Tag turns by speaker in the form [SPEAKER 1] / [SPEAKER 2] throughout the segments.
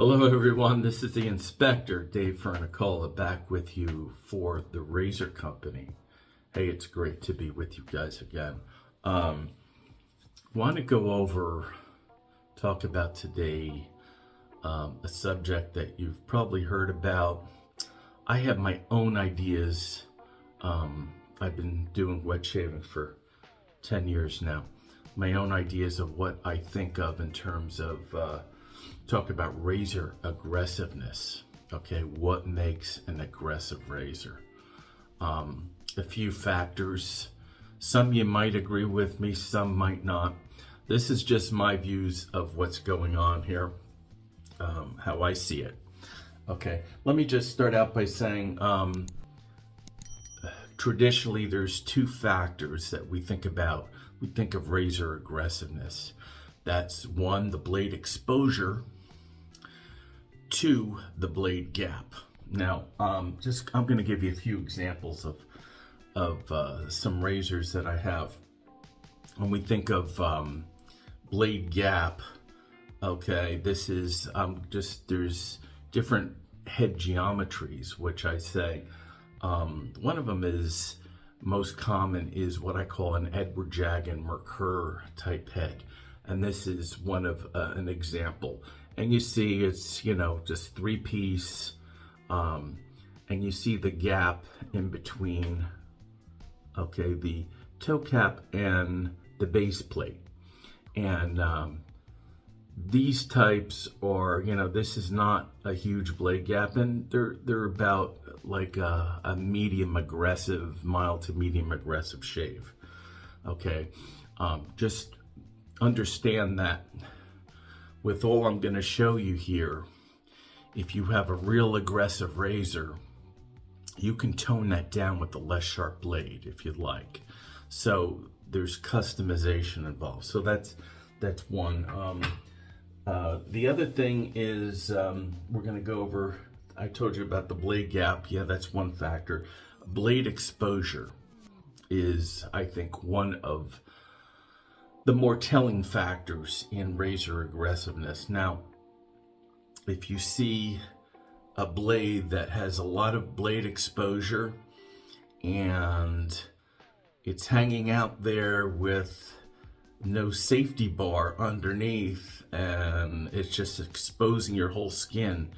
[SPEAKER 1] Hello everyone, this is the inspector, Dave Fernicola, back with you for the Razor Company. Hey, it's great to be with you guys again. Want to go over, talk about today a subject that you've probably heard about. I have my own ideas. I've been doing wet shaving for 10 years now. My own ideas of what I think of in terms of talk about razor aggressiveness. Okay, what makes an aggressive razor? A few factors. Some you might agree with me, some might not. This is just my views of what's going on here, how I see it. Okay, let me just start out by saying traditionally there's two factors that we think about. We think of razor aggressiveness. That's one, the blade exposure, two, the blade gap. Now, I'm going to give you a few examples of some razors that I have. When we think of blade gap, okay, this is there's different head geometries, which I say. One of them is most common is what I call an Edward Jagan Merkur type head. And this is one of an example. And you see it's, just three-piece. And you see the gap in between, okay, the toe cap and the base plate. And these types are, this is not a huge blade gap. And they're about like a medium aggressive, mild to medium aggressive shave. Okay, just understand that with all I'm going to show you here, if you have a real aggressive razor, you can tone that down with a less sharp blade if you'd like. So there's customization involved. So that's one. The other thing is we're going to go over, I told you about the blade gap. Yeah, that's one factor. Blade exposure is, I think, one of the more telling factors in razor aggressiveness. Now, if you see a blade that has a lot of blade exposure and it's hanging out there with no safety bar underneath and it's just exposing your whole skin,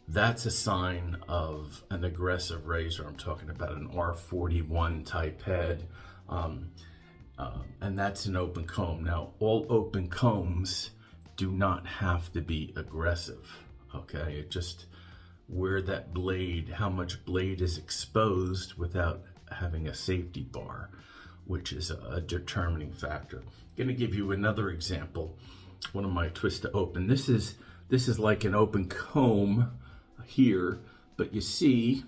[SPEAKER 1] that's a sign of an aggressive razor. I'm talking about an R41 type head. And that's an open comb. Now, all open combs do not have to be aggressive, okay? It just where that blade, how much blade is exposed without having a safety bar, which is a determining factor. I'm gonna give you another example, one of my twist to open. This is like an open comb here, but you see,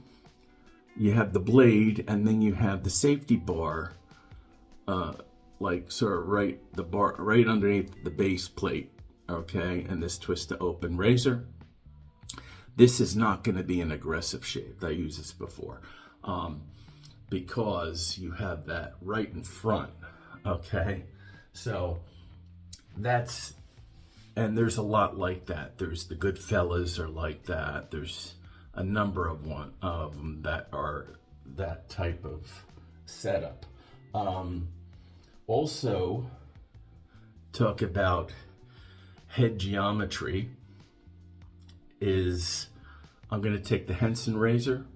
[SPEAKER 1] you have the blade and then you have the safety bar, like sort of right underneath the base plate, okay? And this twist to open razor, this is not going to be an aggressive shave. I used this before, because you have that right in front, okay? So and there's a lot like that. There's the Goodfellas are like that. There's a number of them that are that type of setup. Also, talk about head geometry is, I'm going to take the Henson razor,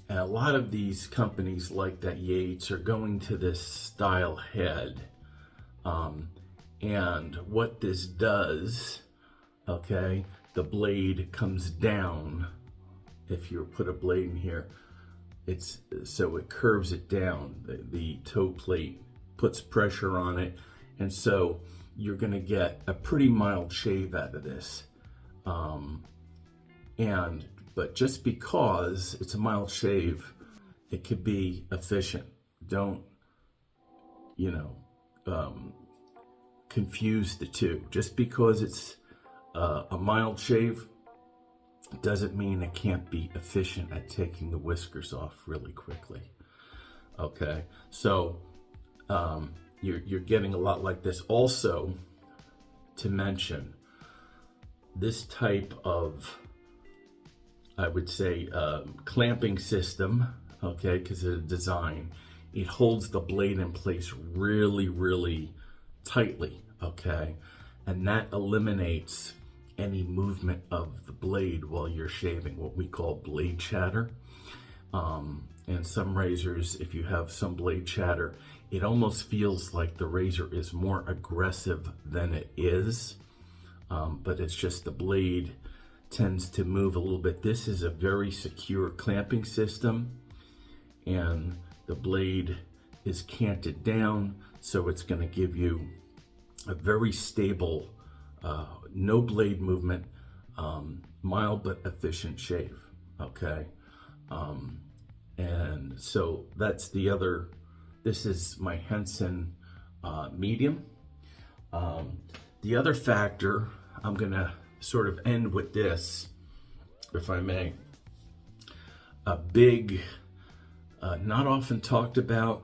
[SPEAKER 1] and a lot of these companies like that Yates are going to this style head. And what this does, okay, the blade comes down. If you put a blade in here, so it curves it down. The toe plate puts pressure on it, and so you're going to get a pretty mild shave out of this. But just because it's a mild shave, it could be efficient. Don't confuse the two. Just because it's a mild shave doesn't mean it can't be efficient at taking the whiskers off really quickly. Okay, so you're getting a lot like this. Also, to mention, this type of, I would say, clamping system, okay, because of the design, it holds the blade in place really, really tightly, okay? And that eliminates any movement of the blade while you're shaving, what we call blade chatter. And some razors, if you have some blade chatter, it almost feels like the razor is more aggressive than it is, but it's just the blade tends to move a little bit. This is a very secure clamping system, and the blade is canted down, so it's going to give you a very stable, no blade movement, mild but efficient shave, okay? And so that's the other, this is my Henson medium. The other factor, I'm gonna sort of end with this, if I may. A big, not often talked about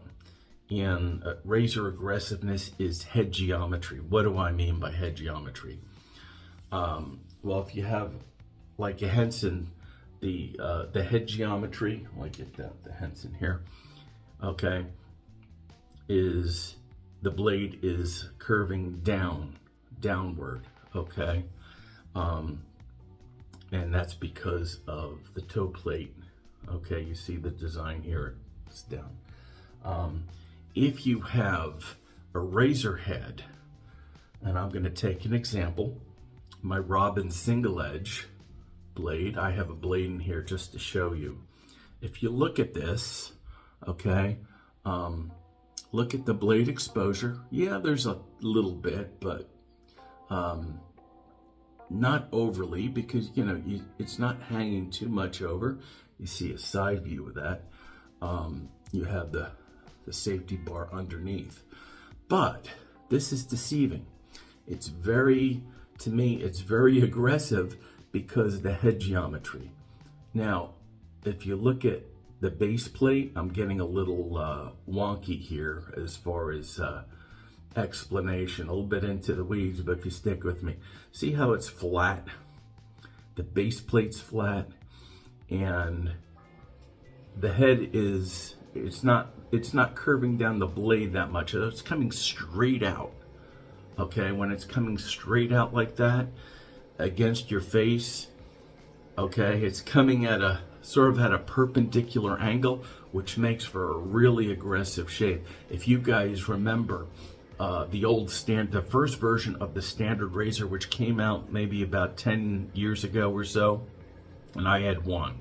[SPEAKER 1] in razor aggressiveness is head geometry. What do I mean by head geometry? Well, if you have like a Henson, the head geometry, I'll get the Henson here, okay, is the blade is curving downward, okay, and that's because of the toe plate, okay, you see the design here, it's down. If you have a razor head, and I'm going to take an example, my Robin single edge blade, I have a blade in here just to show you. If you look at this, okay, look at the blade exposure. Yeah, there's a little bit, but not overly, because you know it's not hanging too much over. You see a side view of that. You have the safety bar underneath, but this is deceiving. It's very, to me, it's very aggressive because of the head geometry. Now, if you look at the base plate, I'm getting a little wonky here as far as explanation, a little bit into the weeds, but if you stick with me, see how it's flat? The base plate's flat, and the head is, it's not curving down the blade that much. It's coming straight out. Okay, when it's coming straight out like that against your face, okay, it's coming at a sort of at a perpendicular angle, which makes for a really aggressive shave. If you guys remember the first version of the standard razor, which came out maybe about 10 years ago or so, and I had one.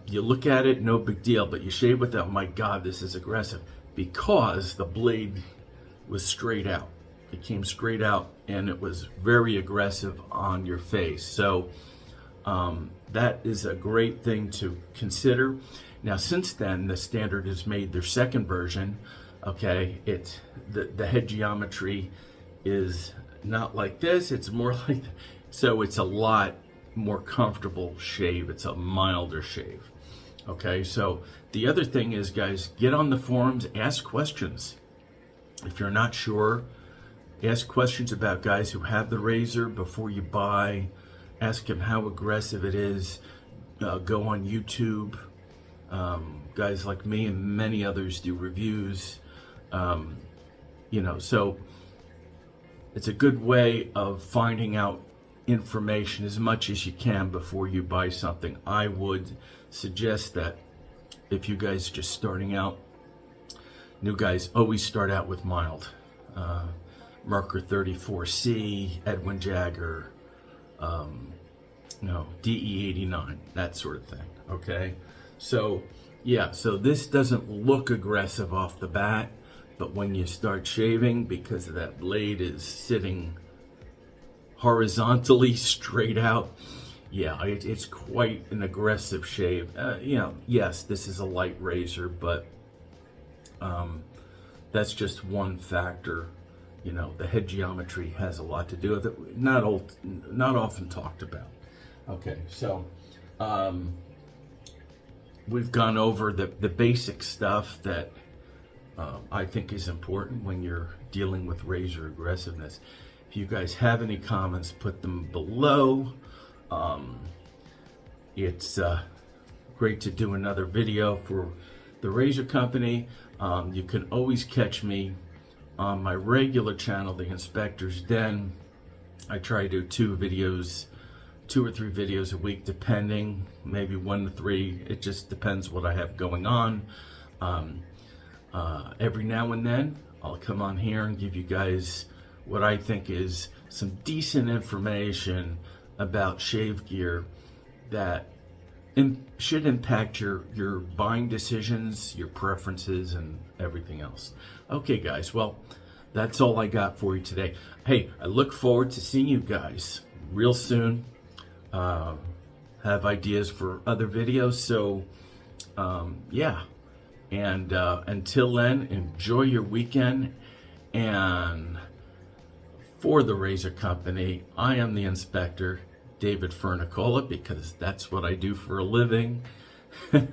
[SPEAKER 1] You look at it, no big deal, but you shave with that, oh my God, this is aggressive, because the blade was straight out. It came straight out, and it was very aggressive on your face. So that is a great thing to consider. Now, since then, the standard has made their second version. Okay, it's the head geometry is not like this. It's more like, so it's a lot more comfortable shave. It's a milder shave. Okay, so the other thing is, guys, get on the forums, ask questions. If you're not sure, ask questions about guys who have the razor before you buy. Ask them how aggressive it is. Go on YouTube. Guys like me and many others do reviews. You know, so it's a good way of finding out information as much as you can before you buy something. I would suggest that if you guys are just starting out, new guys always start out with mild. Merkur 34C, Edwin Jagger, DE89, that sort of thing, okay? So, yeah, so this doesn't look aggressive off the bat, but when you start shaving, because of that blade is sitting horizontally straight out, yeah, it's quite an aggressive shave. Yes, this is a light razor, but that's just one factor. You know, the head geometry has a lot to do with it. Not often talked about. Okay, so we've gone over the basic stuff that I think is important when you're dealing with razor aggressiveness. If you guys have any comments, put them below. It's great to do another video for the Razor Company. You can always catch me on my regular channel, The Inspector's Den. I try to do 2 or 3 videos a week, depending, maybe 1 to 3. It just depends what I have going on. Every now and then, I'll come on here and give you guys what I think is some decent information about shave gear that should impact your buying decisions, your preferences, and everything else. Okay, guys, well, that's all I got for you today. Hey, I look forward to seeing you guys real soon. Have ideas for other videos, so yeah. And until then, enjoy your weekend. And for the Razor Company, I am the Inspector, David Fernicola, because that's what I do for a living.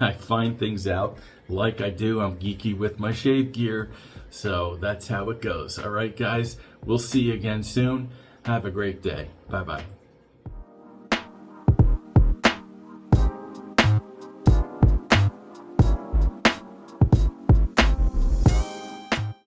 [SPEAKER 1] I find things out like I do. I'm geeky with my shave gear, so that's how it goes. All right, guys, we'll see you again soon. Have a great day. Bye-bye.